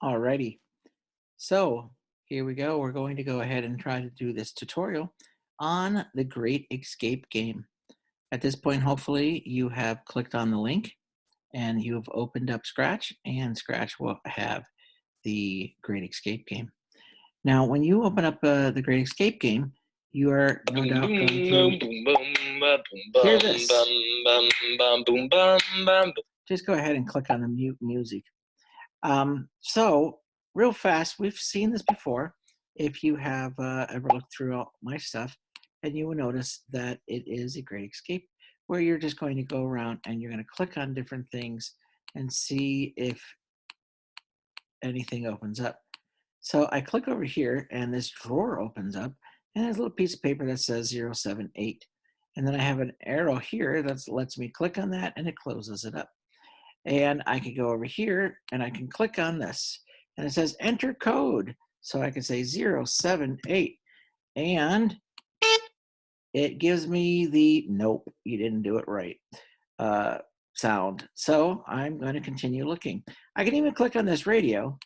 Alrighty, so here we go. We're going to go ahead and try to do this tutorial on the Great Escape game. At this point, hopefully you have clicked on the link and you have opened up Scratch, and Scratch will have the Great Escape game. Now, when you open up the Great Escape game, you are no Boom doubt boom going boom to boom boom hear bum this. bum bum bum boom bum bum. Just go ahead and click on the mute music. So real fast, we've seen this before. If you have ever looked through all my stuff, and you will notice that it is a Great Escape where you're just going to go around and you're going to click on different things and see if anything opens up. So I click over here and this drawer opens up and there's a little piece of paper that says 078. And then I have an arrow here that lets me click on that and it closes it up. And I can go over here and I can click on this and it says enter code. So I can say 078 and it gives me the nope, you didn't do it right sound. So I'm going to continue looking. I can even click on this radio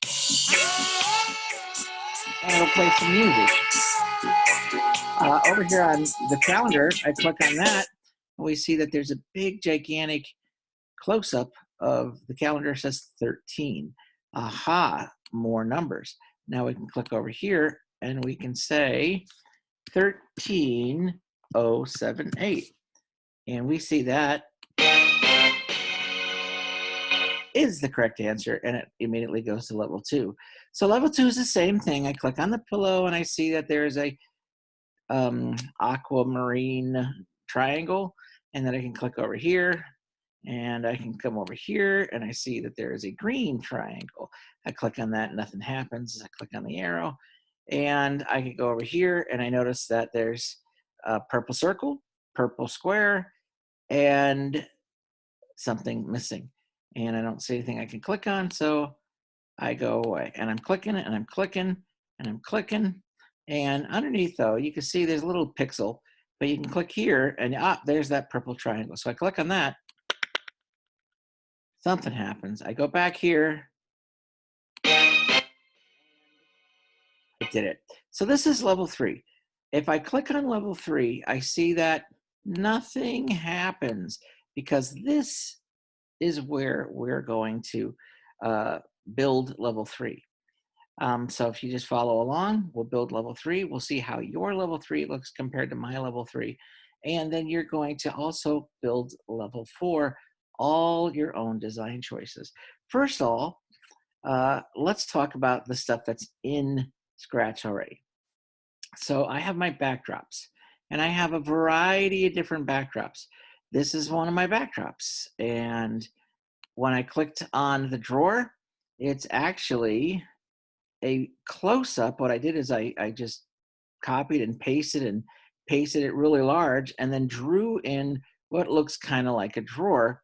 and it'll play some music. Over here on the calendar, I click on that and we see that there's a big gigantic close-up of the calendar. Says 13. Aha, more numbers. Now we can click over here and we can say 13078. And we see that is the correct answer, and it immediately goes to level 2. So level 2 is the same thing. I click on the pillow and I see that there is a aquamarine triangle, and then I can click over here and I can come over here and I see that there is a green triangle. I click on that, nothing happens. I click on the arrow and I can go over here and I notice that there's a purple circle, purple square, and something missing. And I don't see anything I can click on, so I go away. And I'm clicking and I'm clicking and I'm clicking. And underneath though, you can see there's a little pixel, but you can click here and there's that purple triangle. So I click on that, something happens. I go back here, I did it. So this is level 3. If I click on level 3, I see that nothing happens because this is where we're going to build level 3. So if you just follow along, we'll build level 3. We'll see how your level 3 looks compared to my level 3. And then you're going to also build level 4, all your own design choices. First of all, let's talk about the stuff that's in Scratch already. So I have my backdrops, and I have a variety of different backdrops. This is one of my backdrops, and when I clicked on the drawer, it's actually a close-up. What I did is I just copied and pasted it really large and then drew in what looks kind of like a drawer.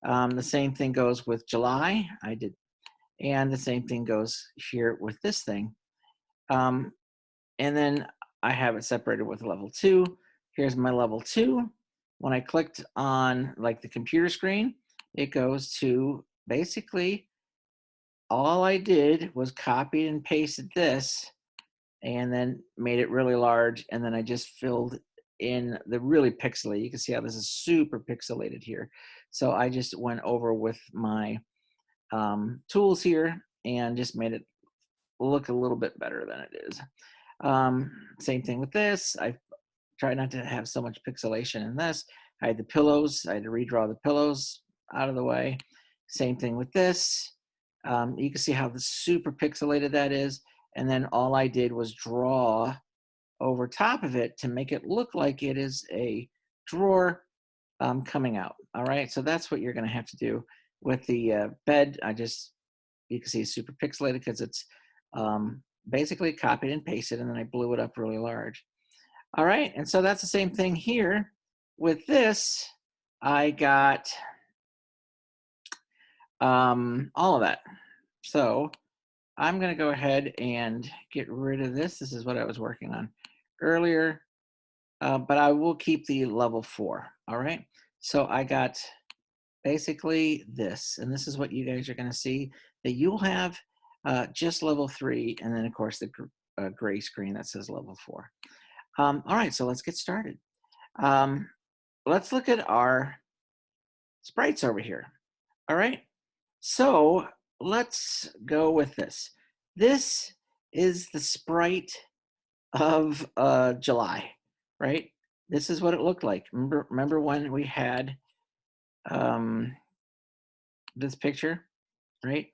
The same thing goes with July. I did, and the same thing goes here with this thing. And then I have it separated with level 2. Here's my level 2. When I clicked on like the computer screen, it goes to basically all I did was copy and pasted this and then made it really large. And then I just filled in the really pixelated. You can see how this is super pixelated here. So I just went over with my tools here and just made it look a little bit better than it is. Same thing with this. I try not to have so much pixelation in this. I had the pillows. I had to redraw the pillows out of the way. Same thing with this. You can see how the super pixelated that is. And then all I did was draw over top of it to make it look like it is a drawer coming out. All right, so that's what you're going to have to do with the bed. You can see it's super pixelated because it's basically copied and pasted, and then I blew it up really large. All right, and so that's the same thing here. With this, I got all of that. So I'm going to go ahead and get rid of this. This is what I was working on earlier, but I will keep the level 4. All right, so I got basically this, and this is what you guys are going to see that you'll have just level 3, and then of course the gray screen that says level 4. All right, so let's get started. Um, let's look at our sprites over here. All right, so let's go with this. This is the sprite of July, right? This is what it looked like. Remember when we had this picture, right?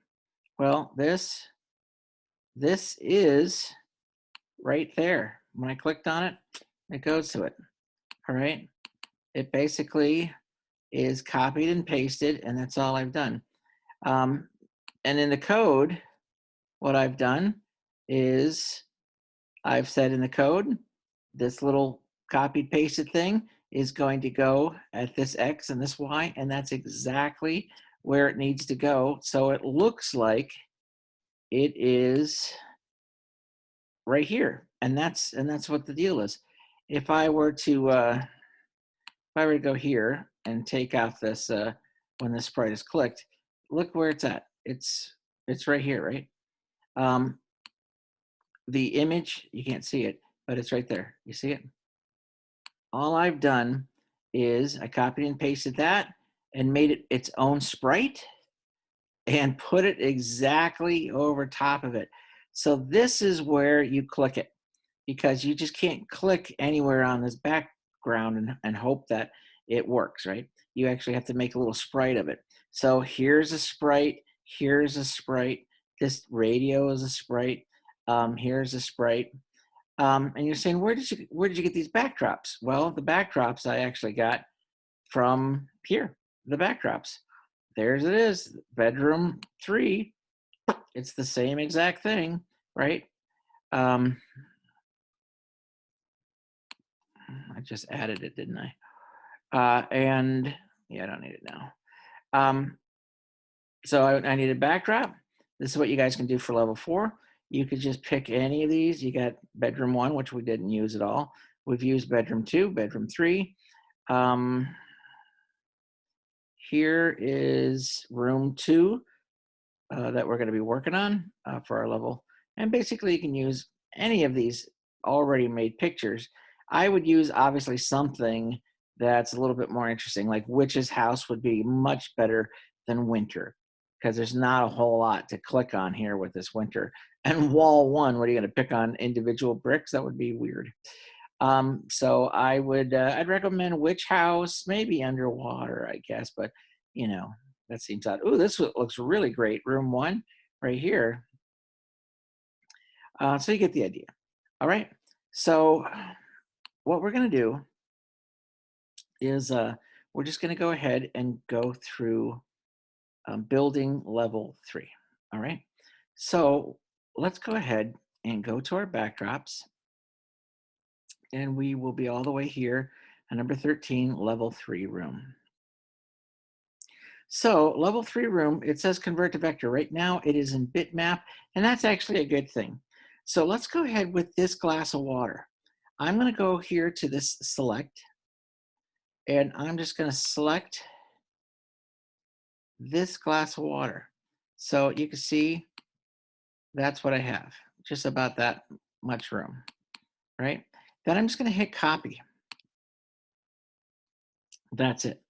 Well, this is right there. When I clicked on it, it goes to it. All right. It basically is copied and pasted, and that's all I've done. And in the code, what I've done is I've said in the code, this little copied pasted thing is going to go at this X and this Y, and that's exactly where it needs to go. So it looks like it is right here. And that's what the deal is. If I were to go here and take off this when the sprite is clicked, look where it's at. It's right here, right? The image, you can't see it, but it's right there. You see it? All I've done is I copied and pasted that and made it its own sprite and put it exactly over top of it. So this is where you click it, because you just can't click anywhere on this background and hope that it works, right? You actually have to make a little sprite of it. So here's a sprite, here's a sprite, this radio is a sprite, here's a sprite. And you're saying, where did you get these backdrops? Well, the backdrops I actually got from here, the backdrops. There's it is, bedroom 3. It's the same exact thing, right? I just added it, didn't I? And yeah, I don't need it now. So I need a backdrop. This is what you guys can do for level 4. You could just pick any of these. You got bedroom 1, which we didn't use at all. We've used bedroom 2, bedroom 3. Here is room 2 that we're going to be working on for our level. And basically you can use any of these already made pictures. I would use obviously something that's a little bit more interesting, like Witch's House would be much better than Winter, because there's not a whole lot to click on here with this Winter. And wall 1, what are you going to pick on individual bricks? That would be weird. So I would, I'd recommend Witch House, maybe underwater, I guess, but you know, that seems odd. Oh, this looks really great. Room 1 right here. So you get the idea. All right. So what we're going to do is we're just going to go ahead and go through building level 3. All right. So let's go ahead and go to our backdrops. And we will be all the way here at number 13, level 3 room. So level 3 room, it says convert to vector. Right now it is in bitmap, and that's actually a good thing. So let's go ahead with this glass of water. I'm going to go here to this select, and I'm just going to select this glass of water. So you can see that's what I have, just about that much room, right? Then I'm just going to hit copy. That's it.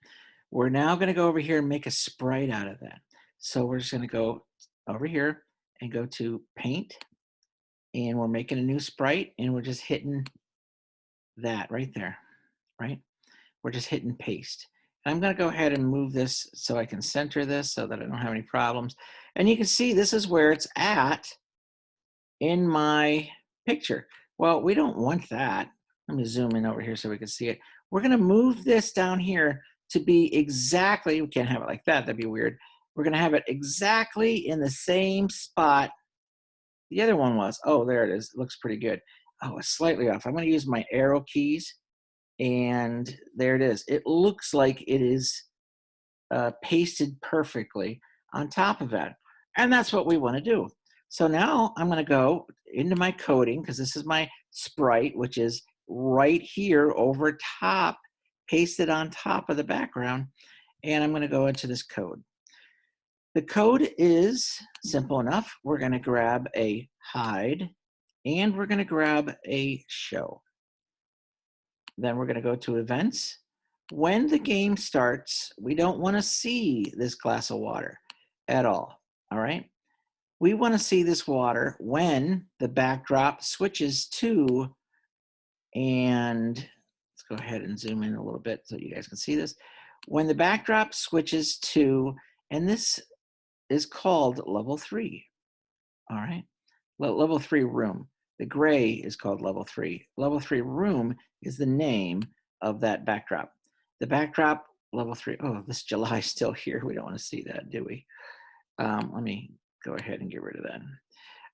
We're now going to go over here and make a sprite out of that. So we're just going to go over here and go to paint, and we're making a new sprite, and we're just hitting that right there, right? We're just hitting paste. And I'm going to go ahead and move this so I can center this so that I don't have any problems. And you can see this is where it's at in my picture. Well, we don't want that. Let me zoom in over here so we can see it. We're going to move this down here to be exactly, we can't have it like that, that'd be weird. We're going to have it exactly in the same spot the other one was. Oh, there it is. It looks pretty good. Oh, it's slightly off. I'm going to use my arrow keys, and there it is. It looks like it is pasted perfectly on top of that. And that's what we want to do. So now I'm going to go into my coding, because this is my sprite, which is right here over top, pasted on top of the background. And I'm going to go into this code. The code is simple enough. We're going to grab a hide and we're going to grab a show. Then we're going to go to events. When the game starts, we don't want to see this glass of water at all. All right. We want to see this water when the backdrop switches to, and let's go ahead and zoom in a little bit so you guys can see this. When the backdrop switches to, and this is called level 3. All right. Level 3 room. The gray is called level 3. Level 3 room is the name of that backdrop. The backdrop, level 3. Oh, this July is still here. We don't want to see that, do we? Let me go ahead and get rid of that.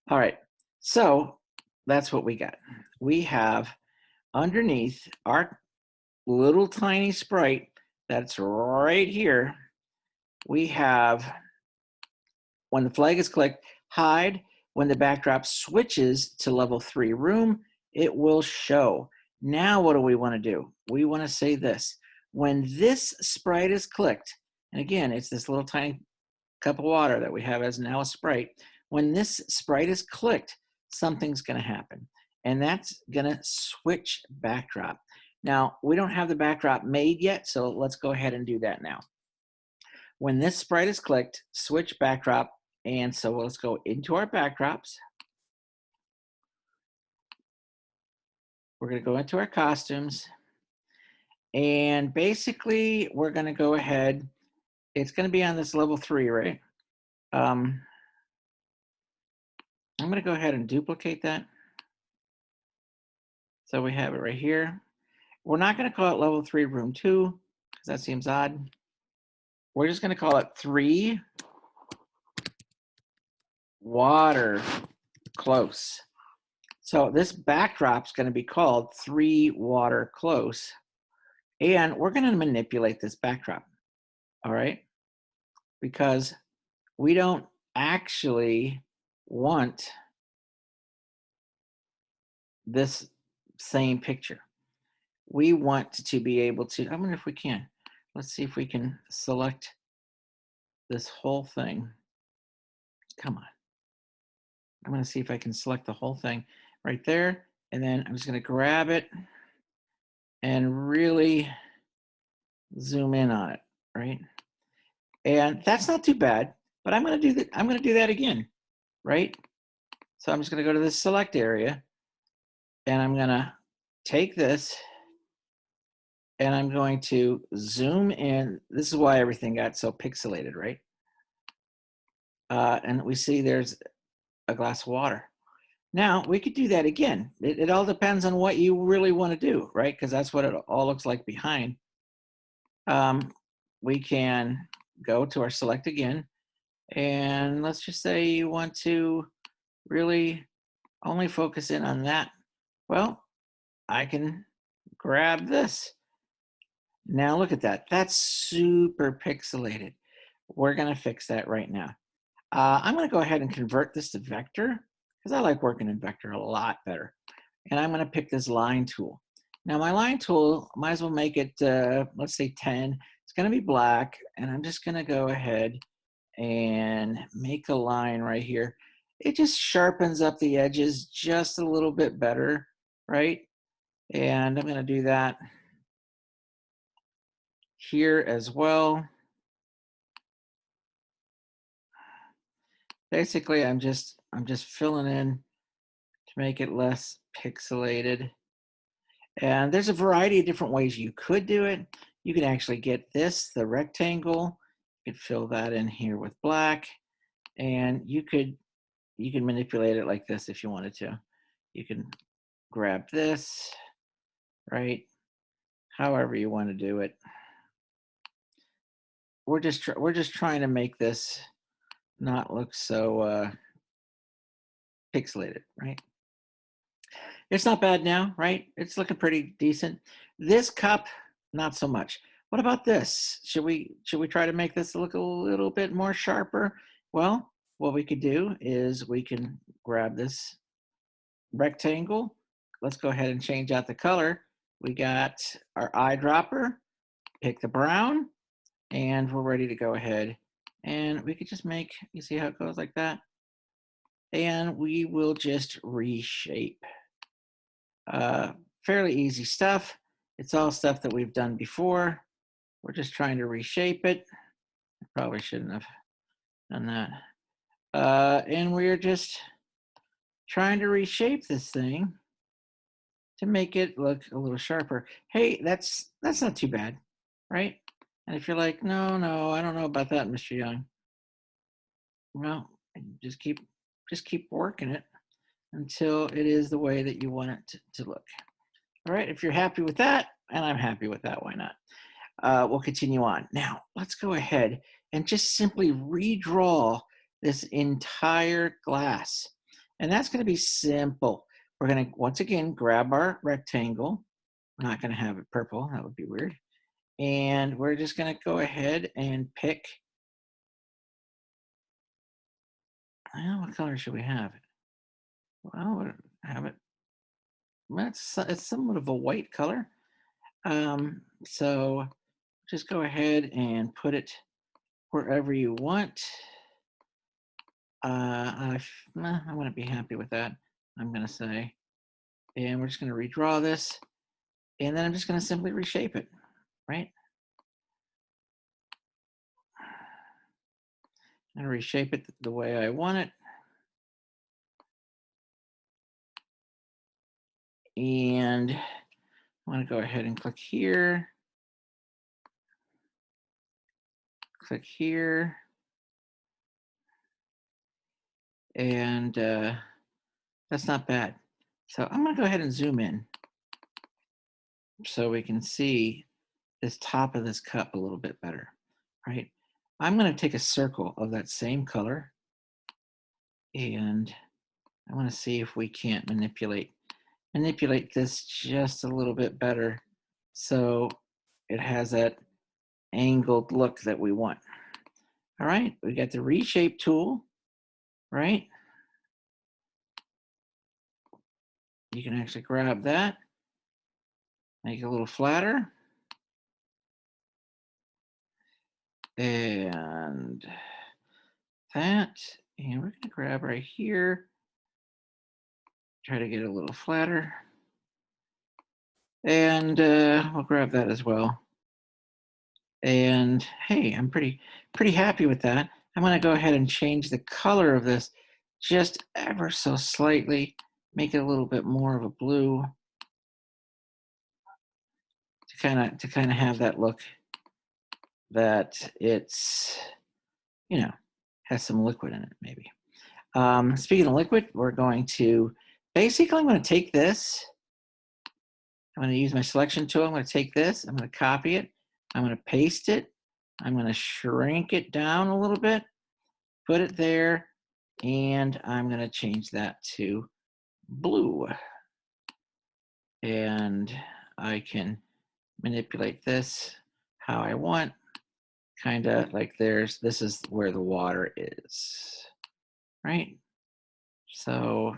All right. So that's what we got. We have underneath our little tiny sprite that's right here. We have, when the flag is clicked, hide. When the backdrop switches to level 3 room, it will show. Now what do we want to do? We want to say this. When this sprite is clicked, and again, it's this little tiny cup of water that we have as now a sprite. When this sprite is clicked, something's going to happen. And that's going to switch backdrop. Now, we don't have the backdrop made yet, so let's go ahead and do that now. When this sprite is clicked, switch backdrop. And so let's go into our backdrops. We're going to go into our costumes. And basically, we're going to go ahead. It's going to be on this level 3, right? I'm going to go ahead and duplicate that. So we have it right here. We're not going to call it level 3 room 2 because that seems odd. We're just going to call it 3 water close. So this backdrop's going to be called 3 water close. And we're going to manipulate this backdrop. All right. Because we don't actually want this same picture. We want to be able to, I wonder if we can. Let's see if we can select this whole thing. Come on. I'm going to see if I can select the whole thing right there. And then I'm just going to grab it and really zoom in on it, right? And that's not too bad, but I'm going to do that. I'm going to do that again, right? So I'm just going to go to this select area and I'm going to take this and I'm going to zoom in. This is why everything got so pixelated, right? And we see there's a glass of water. Now we could do that again. It all depends on what you really want to do, right? Because that's what it all looks like behind. We can go to our select again. And let's just say you want to really only focus in on that. Well, I can grab this. Now look at that. That's super pixelated. We're going to fix that right now. I'm going to go ahead and convert this to vector because I like working in vector a lot better. And I'm going to pick this line tool. Now my line tool, might as well make it, let's say 10. It's going to be black. And I'm just going to go ahead and make a line right here. It just sharpens up the edges just a little bit better, right? And I'm going to do that here as well. Basically, I'm just filling in to make it less pixelated. And there's a variety of different ways you could do it. You can actually get this, the rectangle. You could fill that in here with black, and you can manipulate it like this if you wanted to. You can grab this, right? However you want to do it. We're just trying to make this not look so pixelated, right? It's not bad now, right? It's looking pretty decent. This cup, not so much. What about this? Should we try to make this look a little bit more sharper? Well, what we could do is we can grab this rectangle. Let's go ahead and change out the color. We got our eyedropper, pick the brown, and we're ready to go ahead And we could just make, you see how it goes like that? And we will just reshape. Uh, Fairly easy stuff. It's all stuff that we've done before. We're just trying to reshape it. I probably shouldn't have done that. And we're just trying to reshape this thing to make it look a little sharper. Hey, that's not too bad, right? And if you're like, no, I don't know about that, Mr. Young. Well, just keep working it until it is the way that you want it to look. All right, if you're happy with that, and I'm happy with that, why not? We'll continue on. Now, let's go ahead and just simply redraw this entire glass. And that's going to be simple. We're going to, once again, grab our rectangle. We're not going to have it purple. That would be weird. And we're just going to go ahead and pick, well, what color should we have? Well, we'll have it, it's somewhat of a white color. So just go ahead and put it wherever you want. I wouldn't be happy with that, I'm going to say. And we're just going to redraw this. And then I'm just going to simply reshape it, right? And reshape it the way I want it. And I want to go ahead and click here. Click here. And that's not bad. So I'm going to go ahead and zoom in so we can see this top of this cup a little bit better, right? I'm going to take a circle of that same color, and I want to see if we can't manipulate this just a little bit better so it has that angled look that we want. All right, we got the reshape tool, right? You can actually grab that, make it a little flatter, and that, and we're gonna grab right here, try to get it a little flatter, and we'll grab that as well. And hey, I'm pretty happy with that. I'm gonna go ahead and change the color of this just ever so slightly, make it a little bit more of a blue to kind of have that look that it's, you know, has some liquid in it maybe. Speaking of liquid, we're going to, basically I'm going to take this, I'm going to use my selection tool, I'm going to take this, I'm going to copy it, I'm going to paste it, I'm going to shrink it down a little bit, put it there, and I'm going to change that to blue. And I can manipulate this how I want, kind of like this is where the water is, right? So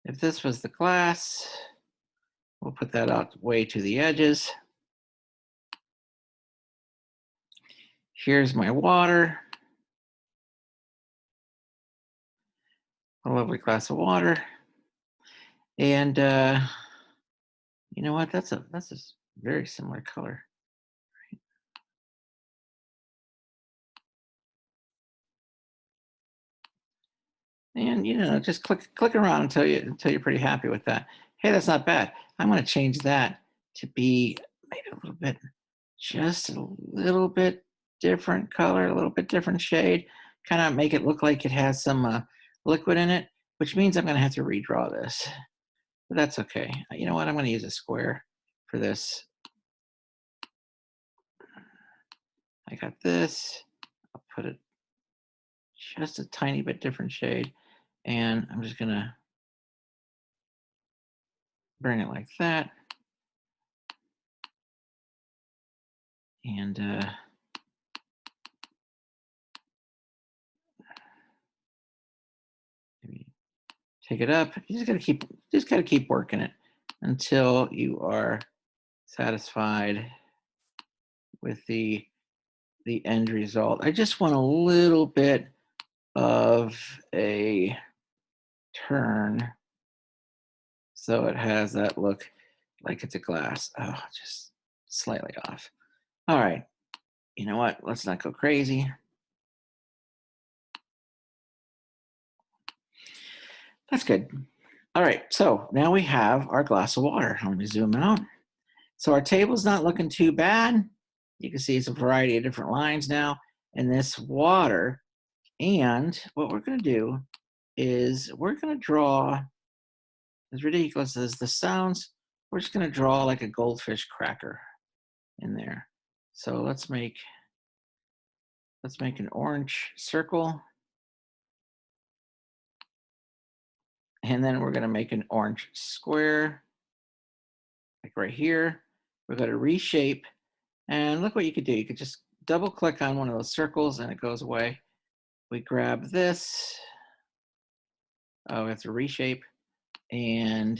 if this was the glass, we'll put that out way to the edges. Here's my water, a lovely glass of water. And you know what, that's a very similar color. And you know, just click around until you're pretty happy with that. Hey, that's not bad. I'm going to change that to be maybe a little bit, just a little bit different color, a little bit different shade, kind of make it look like it has some liquid in it, which means I'm going to have to redraw this. But that's okay. You know what? I'm going to use a square for this. I got this. I'll put it just a tiny bit different shade, and I'm just going to bring it like that. And maybe take it up. You just gotta keep working it until you are satisfied with the the end result. I just want a little bit of a turn so it has that look like it's a glass. Oh, just slightly off. All right, you know what? Let's not go crazy. That's good. All right, so now we have our glass of water. Let me zoom out. So our table's not looking too bad. You can see it's a variety of different lines now in this water. And what we're going to do is we're going to draw, as ridiculous as this sounds, we're just going to draw like a goldfish cracker in there. So let's make an orange circle. And then we're going to make an orange square, like right here. We're going to reshape. And look what you could do. You could just double click on one of those circles and it goes away. We grab this. Oh, we have to reshape. And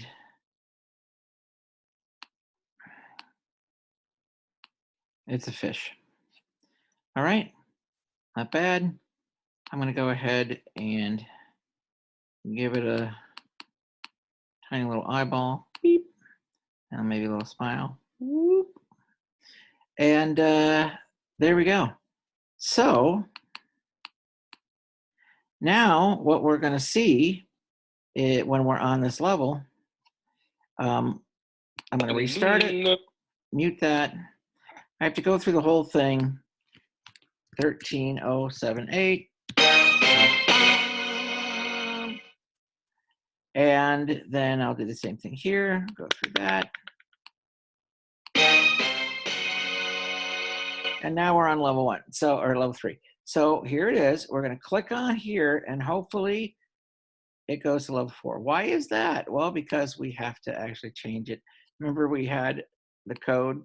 it's a fish. All right, not bad. I'm going to go ahead and give it a tiny little eyeball. Beep. And maybe a little smile. Whoop. And there we go. So now what we're going to see when we're on this level, I'm going to restart it, mute that. I have to go through the whole thing. 13078. And then I'll do the same thing here, go through that. And now we're on level 1, or level 3. So here it is. We're going to click on here and hopefully it goes to level 4. Why is that? Well, because we have to actually change it. Remember we had the code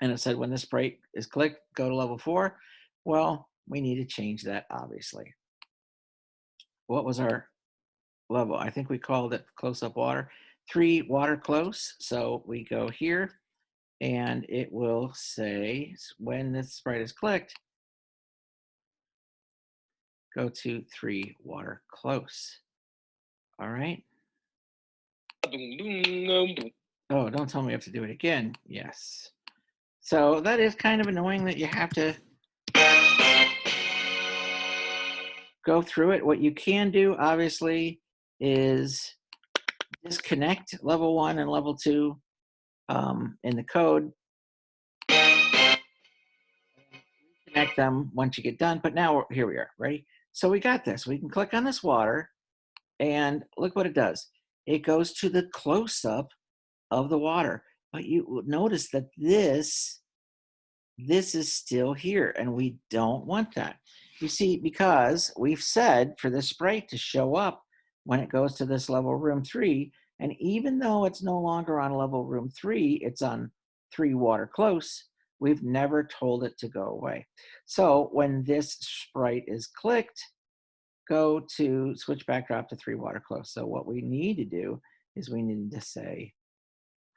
and it said when this Sprite is clicked, go to level 4. Well, we need to change that, obviously. What was our level? I think we called it close-up water. 3 water close. So we go here and it will say when this Sprite is clicked, go to 3 water close. All right. Oh, don't tell me I have to do it again. Yes. So that is kind of annoying that you have to go through it. What you can do, obviously, is disconnect level 1 and level 2 in the code. Connect them once you get done. But now here we are. Ready? So we got this. We can click on this water and look what it does. It goes to the close-up of the water. But you notice that this is still here and we don't want that. You see, because we've said for this Sprite to show up when it goes to this level room 3, and even though it's no longer on level room 3, it's on 3 water close, we've never told it to go away. So when this Sprite is clicked, go to switch backdrop to 3 water close. So what we need to do is we need to say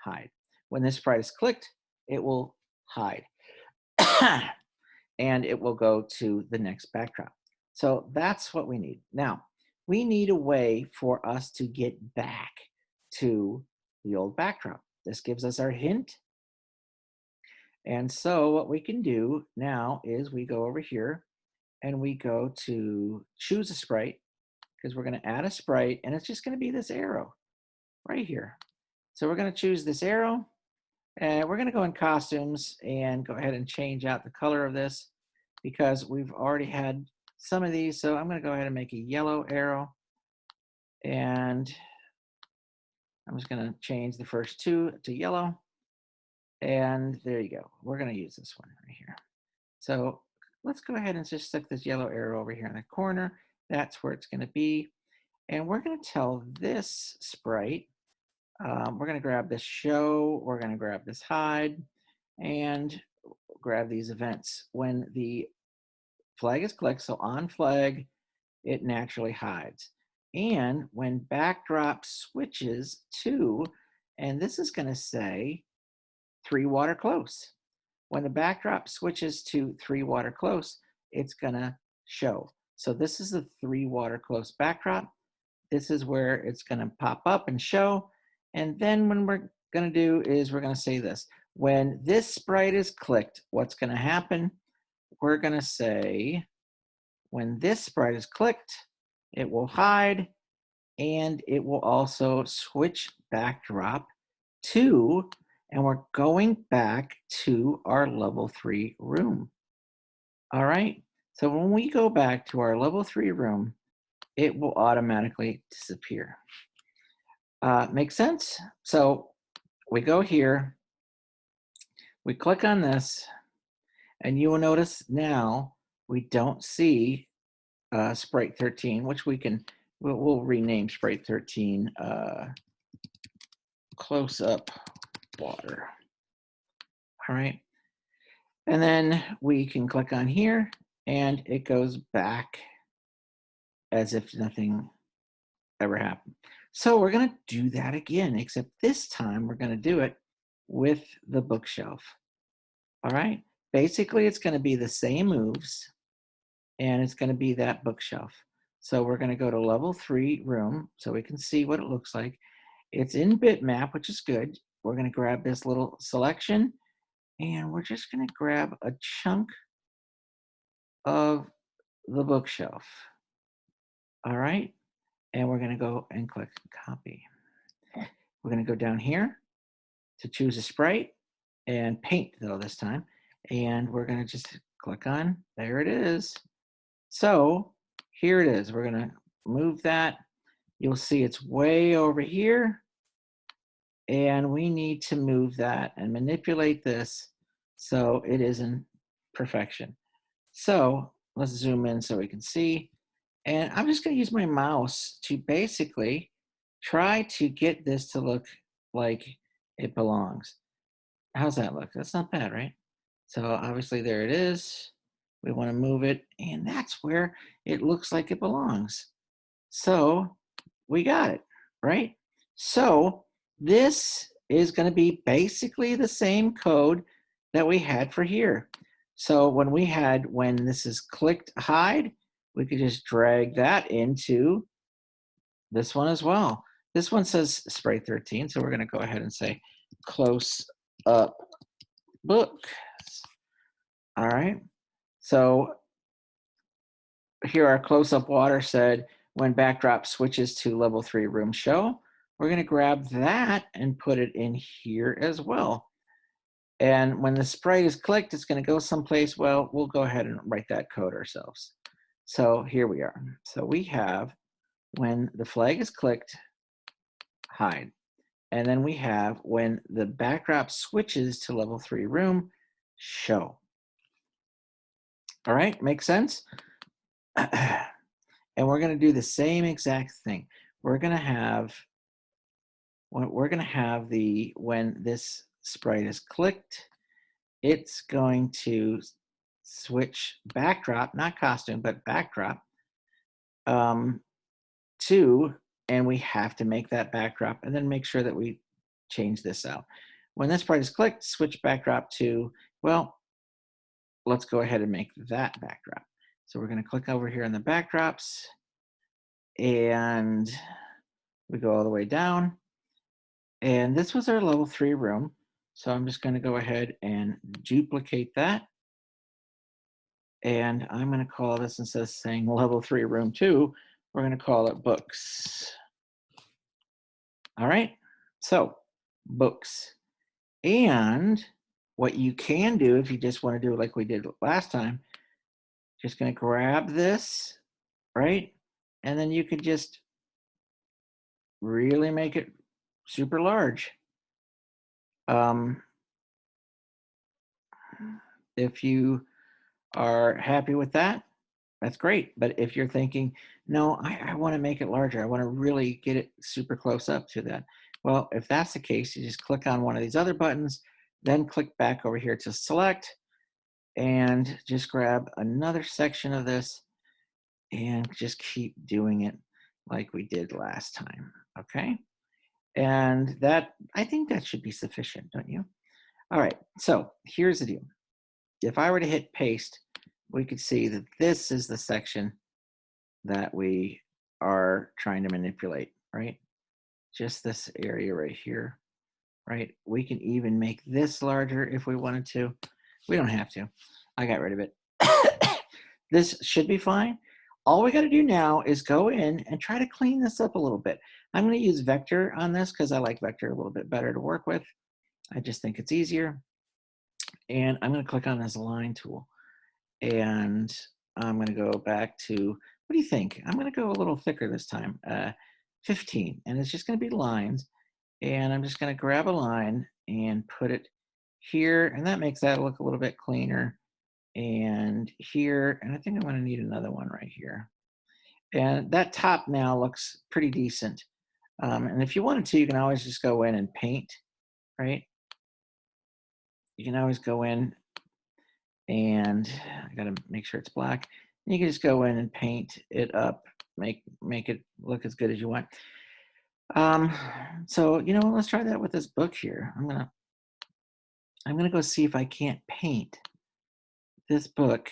hide. When this Sprite is clicked, it will hide. And it will go to the next backdrop. So that's what we need. Now, we need a way for us to get back to the old backdrop. This gives us our hint. And so what we can do now is we go over here and we go to choose a Sprite, because we're going to add a Sprite and it's just going to be this arrow right here. So we're going to choose this arrow. And we're going to go in costumes and go ahead and change out the color of this because we've already had some of these. So I'm going to go ahead and make a yellow arrow. And I'm just going to change the first 2 to yellow. And there you go. We're going to use this one right here. So let's go ahead and just stick this yellow arrow over here in the corner. That's where it's going to be. And we're going to tell this Sprite, we're going to grab this show, we're going to grab this hide, and grab these events. When the flag is clicked, so on flag, it naturally hides. And when backdrop switches to, and this is going to say 3 water close. when the backdrop switches to 3 water close, it's gonna show. So this is the 3 water close backdrop. This is where it's gonna pop up and show. And then when we're gonna do is we're gonna say this. When this sprite is clicked, what's gonna happen? We're gonna say, when this sprite is clicked, it will hide and it will also switch backdrop to, and we're going back to our level 3 room. All right. So when we go back to our level 3 room, it will automatically disappear. Makes sense? So we go here, we click on this, and you will notice now we don't see Sprite 13, which we'll rename Sprite 13 close up water. All right. And then we can click on here and it goes back as if nothing ever happened. So we're going to do that again, except this time we're going to do it with the bookshelf. All right. Basically, it's going to be the same moves and it's going to be that bookshelf. So we're going to go to level 3 room so we can see what it looks like. It's in bitmap, which is good. We're going to grab this little selection and we're just going to grab a chunk of the bookshelf. All right. And we're going to go and click copy. We're going to go down here to choose a sprite and paint though this time. And we're going to just click on, there it is. So here it is. We're going to move that. You'll see it's way over here. And we need to move that and manipulate this so it is in perfection. So let's zoom in so we can see. And I'm just going to use my mouse to basically try to get this to look like it belongs. How's that look? That's not bad, right? So obviously there it is. We want to move it, and that's where it looks like it belongs. So we got it, right? So this is going to be basically the same code that we had for here. So when this is clicked hide, we could just drag that into this one as well. This one says Sprite 13, so we're going to go ahead and say close up book. All right. So here our close up water said when backdrop switches to level 3 room show. We're going to grab that and put it in here as well. And when the sprite is clicked, it's going to go someplace. Well, we'll go ahead and write that code ourselves. So here we are. So we have when the flag is clicked, hide. And then we have when the backdrop switches to level 3 room, show. All right, makes sense? And we're going to do the same exact thing. We're going to have when this sprite is clicked, it's going to switch backdrop, not costume, but backdrop to, and we have to make that backdrop and then make sure that we change this out. When this sprite is clicked, switch backdrop to, well, let's go ahead and make that backdrop. So we're going to click over here on the backdrops and we go all the way down. And this was our level 3 room. So I'm just going to go ahead and duplicate that. And I'm going to call this, instead of saying level 3 room 2, we're going to call it books. All right. So books. And what you can do if you just want to do it like we did last time, just going to grab this, right? And then you could just really make it super large. If you are happy with that, that's great. But if you're thinking, no, I want to make it larger, I want to really get it super close up to that. Well, if that's the case, you just click on one of these other buttons, then click back over here to select and just grab another section of this and just keep doing it like we did last time. Okay. And that, I think that should be sufficient, don't you? All right. So here's the deal. if I were to hit paste, we could see that this is the section that we are trying to manipulate, right? Just this area right here, right? We can even make this larger if we wanted to. We don't have to. I got rid of it. This should be fine. All we got to do now is go in and try to clean this up a little bit. I'm going to use vector on this because I like vector a little bit better to work with. I just think it's easier. And I'm going to click on this line tool. And I'm going to go back to, what do you think? I'm going to go a little thicker this time, 15. And it's just going to be lines. And I'm just going to grab a line and put it here. And that makes that look a little bit cleaner. And here, and I think I'm going to need another one right here. And that top now looks pretty decent. And if you wanted to, you can always just go in and paint, right? You can always go in and I got to make sure it's black. You can just go in and paint it up, make it look as good as you want. So, you know, let's try that with this book here. I'm gonna go see if I can't paint this book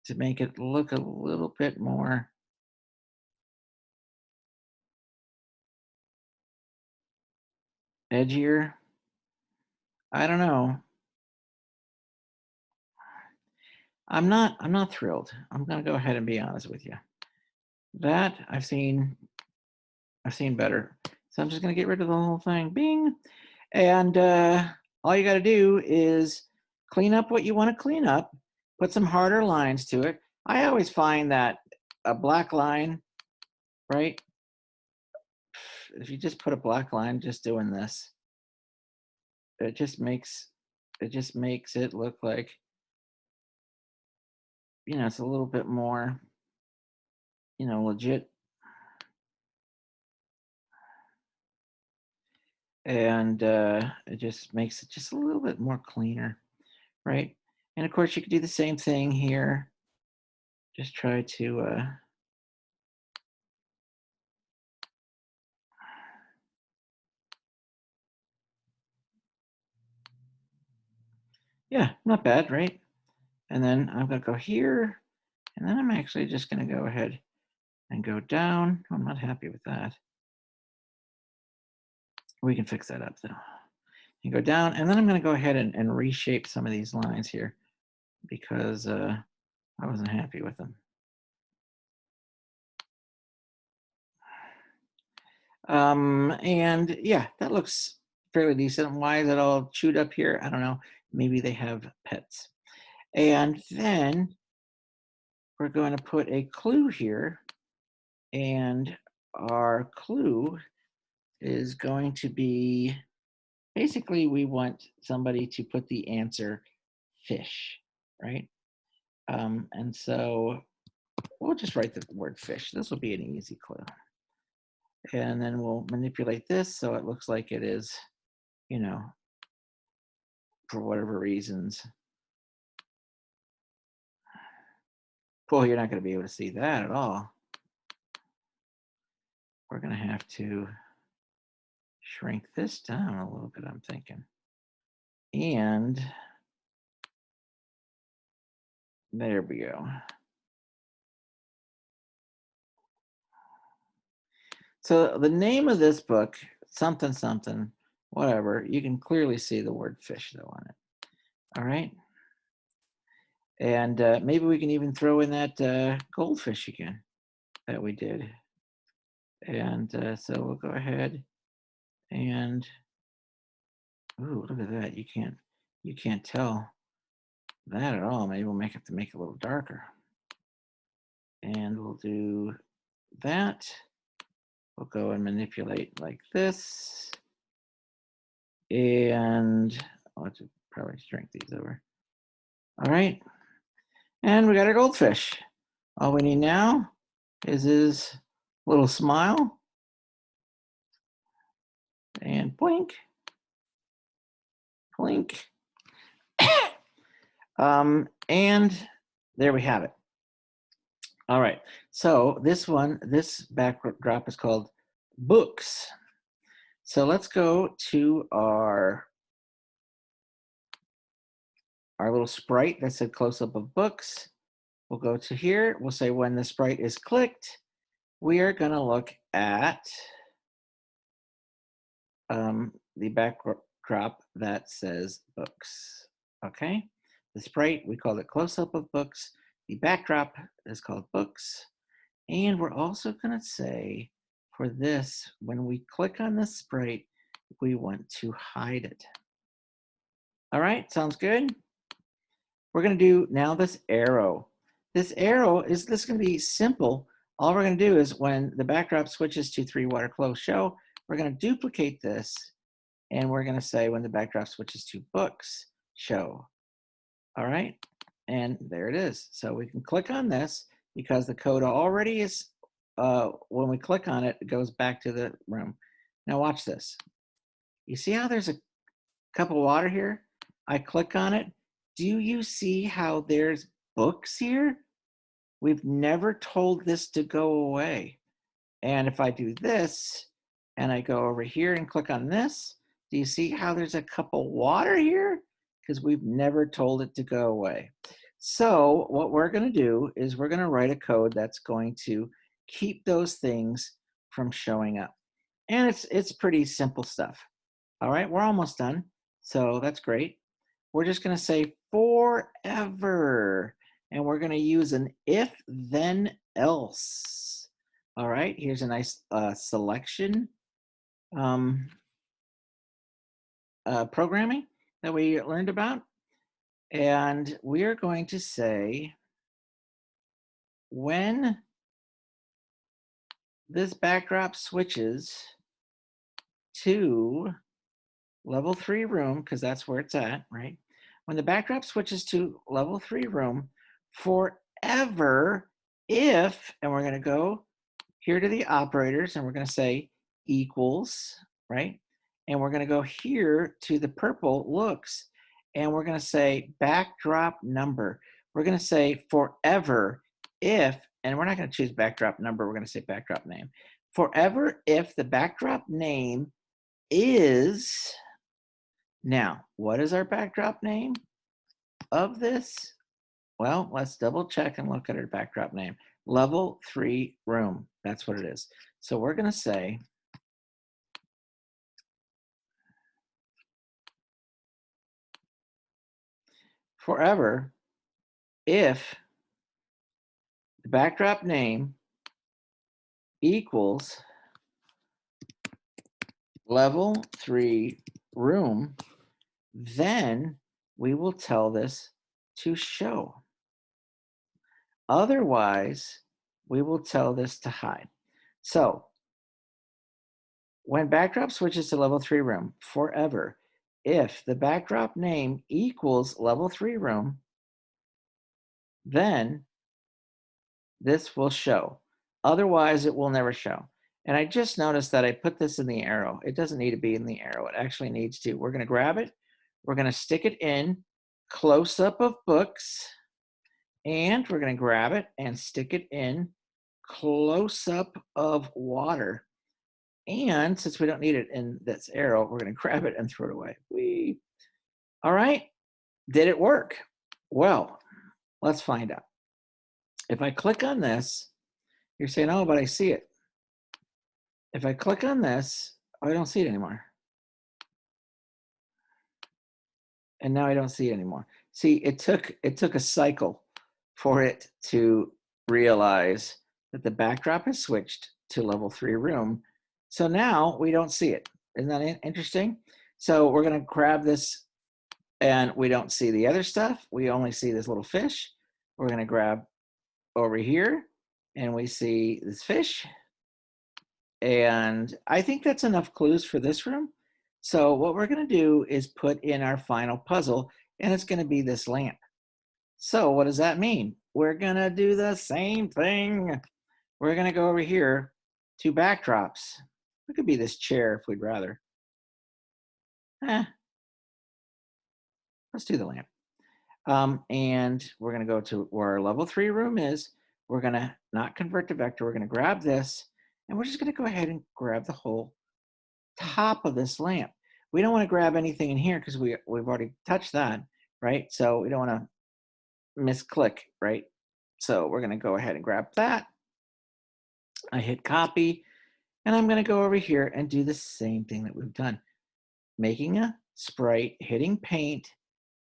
to make it look a little bit more edgier. I don't know. I'm not thrilled. I'm gonna go ahead and be honest with you. That I've seen better. So I'm just gonna get rid of the whole thing. Bing. And all you gotta do is clean up what you want to clean up, put some harder lines to it. I always find that a black line, right? If you just put a black line just doing this, it just makes it look like, you know, it's a little bit more, you know, legit. And it just makes it just a little bit more cleaner, right? And of course you could do the same thing here. Just try to yeah, not bad, right? And then I'm gonna go here, and then I'm actually just gonna go ahead and go down. I'm not happy with that. We can fix that up though. You go down, and then I'm gonna go ahead and reshape some of these lines here because I wasn't happy with them. And yeah, that looks fairly decent. Why is it all chewed up here? I don't know. Maybe they have pets. And then we're going to put a clue here. And our clue is going to be, basically we want somebody to put the answer fish, right? And so we'll just write the word fish. This will be an easy clue. And then we'll manipulate this so it looks like it is, you know, for whatever reasons. Well, you're not going to be able to see that at all. We're going to have to shrink this down a little bit, I'm thinking. And there we go. So the name of this book, something, something, whatever, you can clearly see the word fish though on it. All right. And maybe we can even throw in that goldfish again that we did. And so we'll go ahead and, ooh, look at that. You can't tell that at all. Maybe we'll have to make it a little darker. And we'll do that. We'll go and manipulate like this. And I'll have to probably shrink these over. All right. And we got our goldfish. All we need now is his little smile. And blink. Blink. And there we have it. All right. So this backdrop is called books. So let's go to our our little sprite that said close up of books. We'll go to here. We'll say when the sprite is clicked, we are going to look at the backdrop that says books. Okay, the sprite, we call it close up of books. The backdrop is called books. And we're also going to say for this, when we click on the sprite, we want to hide it. All right, sounds good. We're going to do now this arrow. This arrow is this going to be simple. All we're going to do is when the backdrop switches to 3 water close show, we're going to duplicate this and we're going to say when the backdrop switches to books show. All right, and there it is. So we can click on this because the code already is, when we click on it, it goes back to the room. Now watch this. You see how there's a cup of water here? I click on it. Do you see how there's books here? We've never told this to go away. And if I do this and I go over here and click on this, do you see how there's a cup of water here? Because we've never told it to go away. So what we're going to do is we're going to write a code that's going to keep those things from showing up. And it's pretty simple stuff. All right, we're almost done. So that's great. We're just going to say forever. And we're going to use an if then else. All right, here's a nice selection programming that we learned about. And we are going to say when this backdrop switches to level 3 room, because that's where it's at, right? When the backdrop switches to level 3 room, forever if, and we're going to go here to the operators and we're going to say equals, right? And we're going to go here to the purple looks and we're going to say backdrop number. We're going to say forever if, and we're not going to choose backdrop number, we're going to say backdrop name. Forever if the backdrop name is, now, what is our backdrop name of this? Well, let's double check and look at our backdrop name. Level 3 room, that's what it is. So we're going to say forever if the backdrop name equals level 3 room, then we will tell this to show. Otherwise, we will tell this to hide. So when backdrop switches to level 3 room, forever, if the backdrop name equals level 3 room, then this will show. Otherwise, it will never show. And I just noticed that I put this in the arrow. It doesn't need to be in the arrow. It actually needs to. We're going to grab it. We're going to stick it in close up of books. And we're going to grab it and stick it in close up of water. And since we don't need it in this arrow, we're going to grab it and throw it away. Whee. All right. Did it work? Well, let's find out. If I click on this, you're saying, oh, but I see it. If I click on this, oh, I don't see it anymore. And now I don't see it anymore. See, it took a cycle for it to realize that the backdrop has switched to level 3 room. So now we don't see it. Isn't that interesting? So we're going to grab this and we don't see the other stuff. We only see this little fish. We're going to grab over here and we see this fish. And I think that's enough clues for this room. So what we're going to do is put in our final puzzle, and it's going to be this lamp. So what does that mean? We're going to do the same thing. We're going to go over here to backdrops. It could be this chair if we'd rather. Let's do the lamp. And we're going to go to where our level 3 room is. We're going to not convert to vector. We're going to grab this, and we're just going to go ahead and grab the whole top of this lamp. We don't want to grab anything in here because we've already touched that. right? So we don't want to misclick, right? So we're going to go ahead and grab that. I hit copy, and I'm going to go over here and do the same thing that we've done. Making a sprite, hitting paint,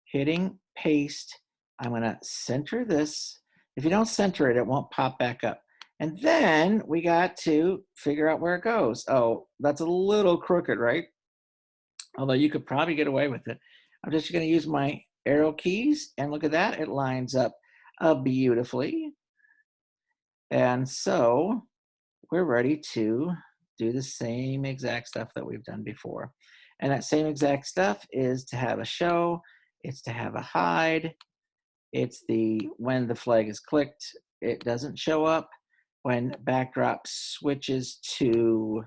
hitting paste. I'm going to center this. If you don't center it, it won't pop back up. And then we got to figure out where it goes. Oh, that's a little crooked, right? Although you could probably get away with it. I'm just going to use my arrow keys, and look at that. It lines up beautifully. And so we're ready to do the same exact stuff that we've done before. And that same exact stuff is to have a show, it's to have a hide, it's the when the flag is clicked, it doesn't show up. When backdrop switches to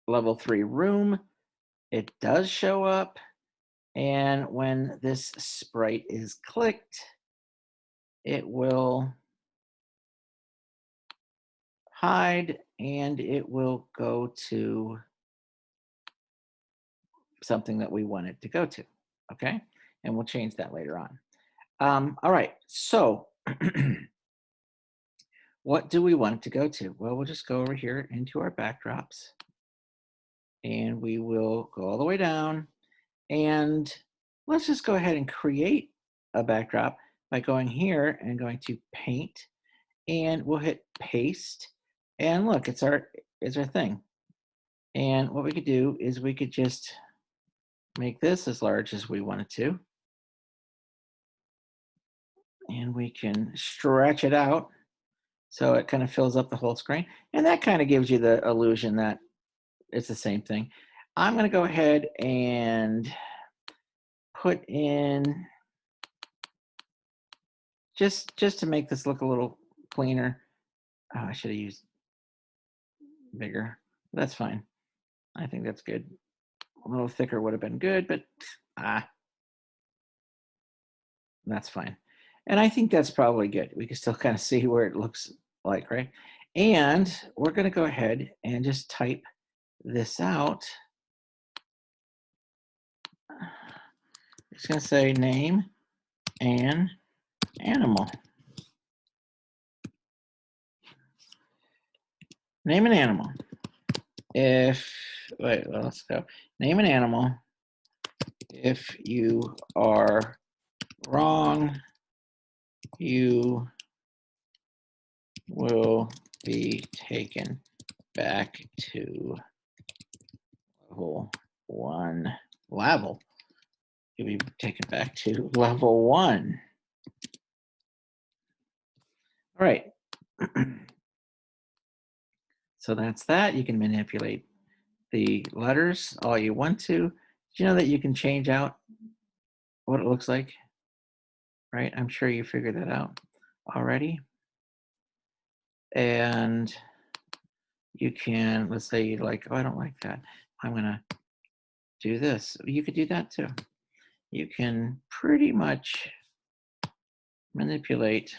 level 3 room, it does show up. And when this sprite is clicked, it will hide and it will go to something that we want it to go to, okay? And we'll change that later on. All right, so what do we want it to go to? Well, we'll just go over here into our backdrops and we will go all the way down, and let's just go ahead and create a backdrop by going here and going to paint, and we'll hit paste, and look, it's our thing. And what we could do is we could just make this as large as we want it to. And we can stretch it out so it kind of fills up the whole screen. And that kind of gives you the illusion that it's the same thing. I'm going to go ahead and put in, just to make this look a little cleaner. Oh, I should have used bigger. That's fine. I think that's good. A little thicker would have been good, but that's fine. And I think that's probably good. We can still kind of see where it looks like, right? And we're going to go ahead and just type this out. It's going to say name an animal. Name an animal. Wait, let's go. Name an animal. If you are wrong, you will be taken back to level 1. Level. You'll be taken back to level 1. All right. So that's that. You can manipulate the letters all you want to. Did you know that you can change out what it looks like? Right? I'm sure you figured that out already. And you can, let's say you like, oh, I don't like that. I'm going to do this. You could do that too. You can pretty much manipulate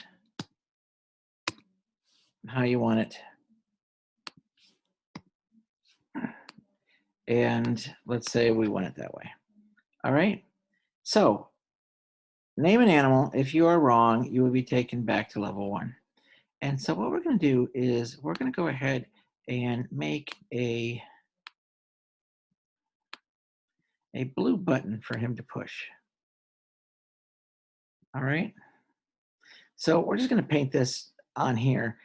how you want it. And let's say we want it that way. All right. So name an animal. If you are wrong, you will be taken back to level 1. And so what we're going to do is we're going to go ahead and make a blue button for him to push. All right. So we're just going to paint this on here,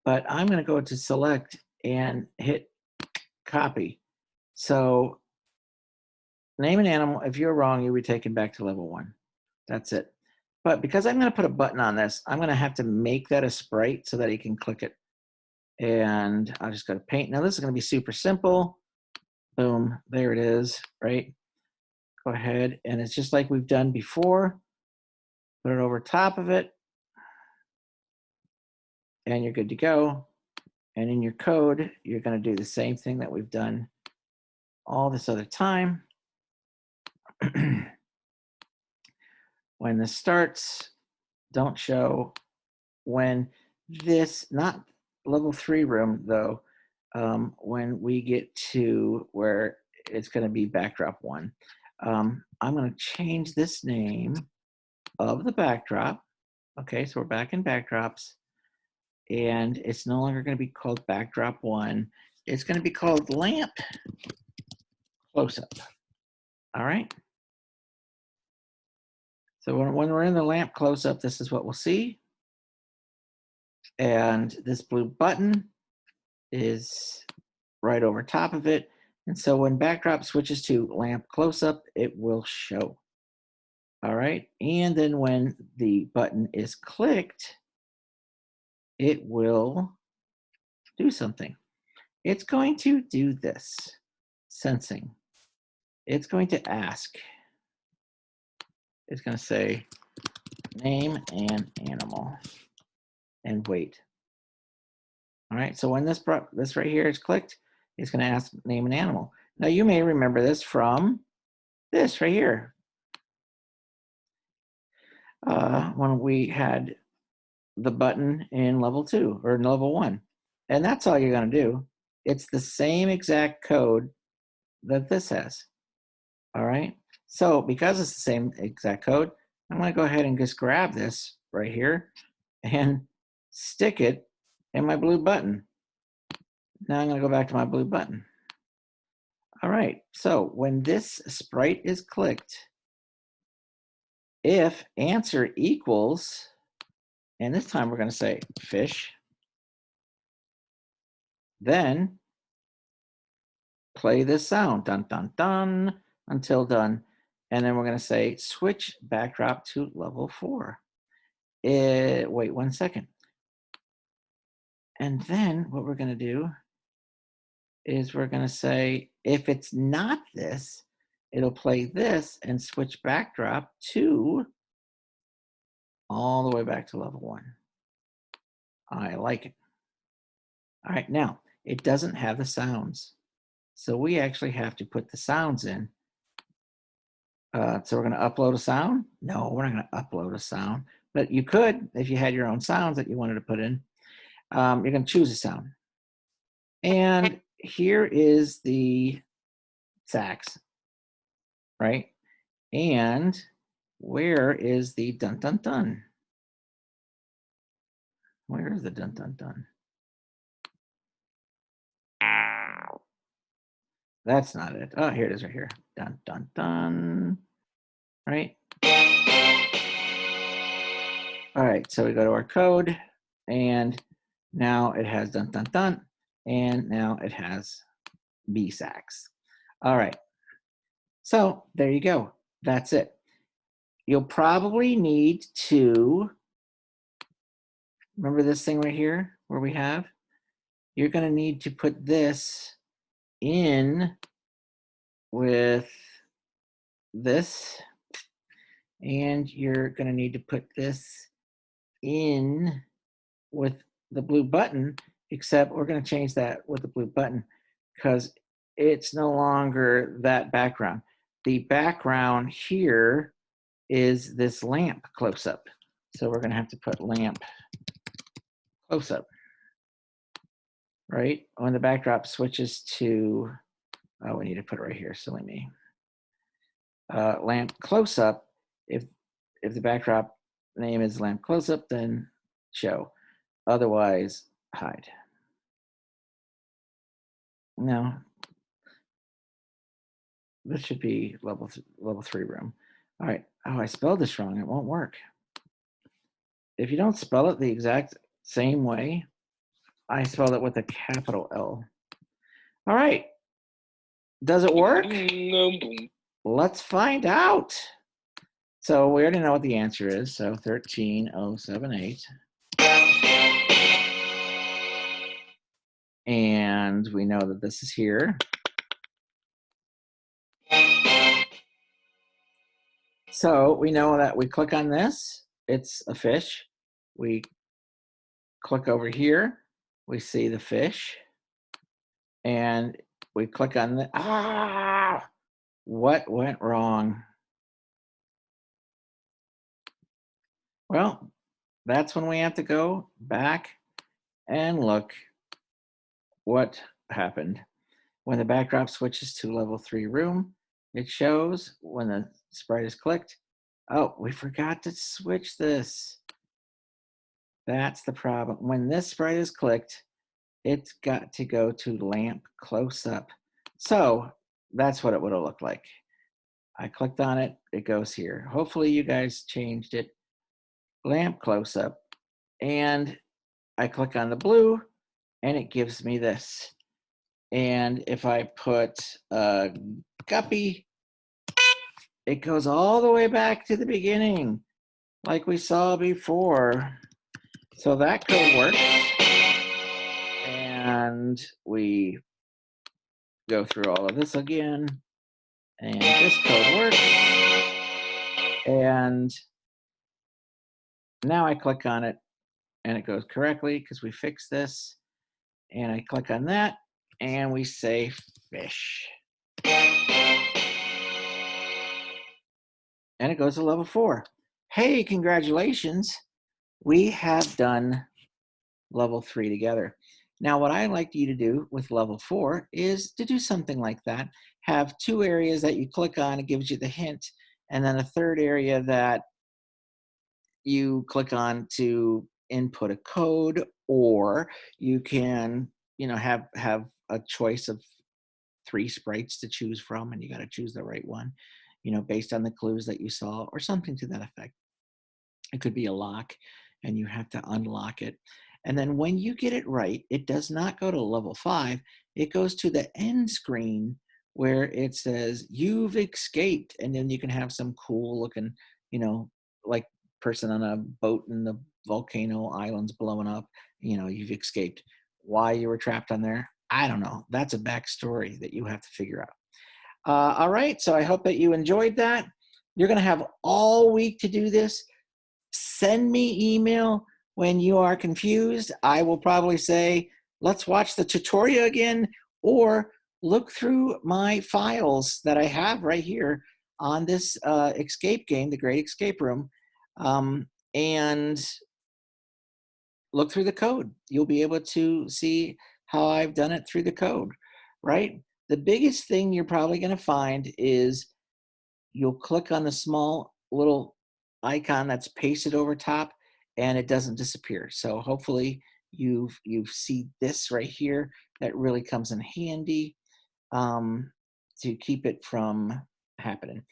but I'm going to go to select and hit copy. So name an animal. If you're wrong, you'll be taken back to level 1. That's it. But because I'm going to put a button on this, I'm going to have to make that a sprite so that he can click it. And I'll just go to paint. Now this is going to be super simple. Boom, there it is, right? Go ahead, and it's just like we've done before. Put it over top of it, and you're good to go. And in your code, you're going to do the same thing that we've done all this other time. When this starts, don't show. When this, not level 3 room though, when we get to where it's going to be backdrop 1. I'm going to change this name of the backdrop. Okay, so we're back in backdrops, and it's no longer going to be called backdrop 1. It's going to be called lamp close-up. All right. So when we're in the lamp close-up, this is what we'll see. And this blue button is right over top of it. And so when backdrop switches to lamp close-up, it will show. All right. And then when the button is clicked, it will do something. It's going to do this, sensing. It's going to ask. It's going to say, name an animal, and wait. All right, so when this right here is clicked, it's going to ask name an animal. Now you may remember this from this right here. When we had the button in level 2 or in level 1. And that's all you're going to do. It's the same exact code that this has. All right. So because it's the same exact code, I'm going to go ahead and just grab this right here and stick it in my blue button. Now I'm going to go back to my blue button. All right. So when this sprite is clicked, if answer equals, and this time we're going to say fish, then play this sound, dun, dun, dun, until done. And then we're going to say switch backdrop to level 4. Wait 1 second. And then what we're going to do is we're going to say, if it's not this, it'll play this and switch backdrop to all the way back to level 1. I like it. All right, now it doesn't have the sounds. So we actually have to put the sounds in. So we're going to upload a sound. No, we're not going to upload a sound, but you could if you had your own sounds that you wanted to put in. You're going to choose a sound. And here is the sax, right? And where is the dun dun dun? Where is the dun dun dun? That's not it. Oh, here it is right here. Dun dun dun. Right? All right, so we go to our code, and now it has dun dun dun, and now it has B sax. All right, so there you go. That's it. You'll probably need to remember this thing right here where we have. You're going to need to put this in with this, and you're going to need to put this in with the blue button, except we're going to change that with the blue button because it's no longer that background. The background here is this lamp close-up. So we're going to have to put lamp close-up, right? When the backdrop switches to, oh, we need to put it right here, silly me. Lamp close-up, if the backdrop name is lamp close-up, then show. Otherwise, hide. No, this should be level 3 room. All right. Oh, I spelled this wrong. It won't work. If you don't spell it the exact same way, I spelled it with a capital L. All right. Does it work? Let's find out. So we already know what the answer is. So 13078. And we know that this is here. So we know that we click on this, it's a fish. We click over here, we see the fish. And we click on the, what went wrong? Well, that's when we have to go back and look what happened. When the backdrop switches to level 3 room, It shows when the Sprite is clicked. Oh, we forgot to switch this. That's the problem. When this Sprite is clicked, it's got to go to lamp close up. So that's what it would have looked like. I clicked on it, it goes here. Hopefully you guys changed it. Lamp close up. And I click on the blue and it gives me this. And if I put Guppy, it goes all the way back to the beginning, like we saw before. So that code works. And we go through all of this again. And this code works. And now I click on it and it goes correctly because we fixed this. And I click on that and we say fish. And it goes to level 4. Hey, congratulations. We have done level 3 together. Now, what I like you to do with level 4 is to do something like that. Have 2 areas that you click on, it gives you the hint, and then a third area that you click on to input a code, or you can, have a choice of 3 sprites to choose from, and you got to choose the right one, based on the clues that you saw, or something to that effect. It could be a lock, and you have to unlock it. And then when you get it right, it does not go to level 5. It goes to the end screen where it says you've escaped, and then you can have some cool looking, like person on a boat in the volcano islands blowing up. You've escaped. Why you were trapped on there, I don't know. That's a backstory that you have to figure out. All right, so I hope that you enjoyed that. You're going to have all week to do this. Send me email when you are confused. I will probably say, let's watch the tutorial again, or look through my files that I have right here on this escape game, The Great Escape Room, and look through the code. You'll be able to see how I've done it through the code, right? The biggest thing you're probably going to find is you'll click on the small little icon that's pasted over top and it doesn't disappear. So hopefully you see this right here that really comes in handy to keep it from happening.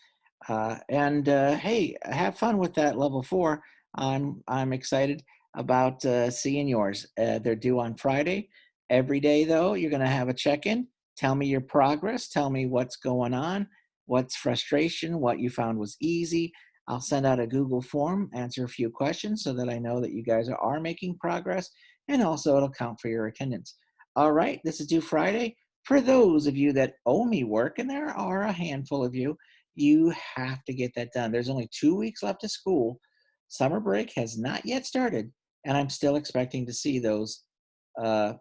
Hey, have fun with that level 4. I'm excited about seeing yours. They're due on Friday. Every day though, you're going to have a check-in. Tell me your progress. Tell me what's going on, what's frustration, what you found was easy. I'll send out a Google form, answer a few questions so that I know that you guys are making progress, and also it'll count for your attendance. All right, this is due Friday. For those of you that owe me work, and there are a handful of you, you have to get that done. There's only 2 weeks left of school. Summer break has not yet started, and I'm still expecting to see uh,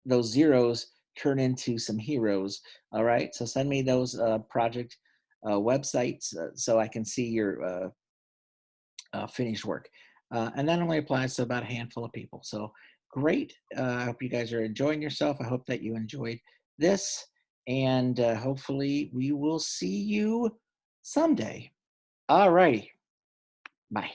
those zeros turn into some heroes. All right, so send me those project websites so I can see your finished work. And that only applies to about a handful of people. So great. I hope you guys are enjoying yourself. I hope that you enjoyed this. And hopefully we will see you someday. All righty. Bye.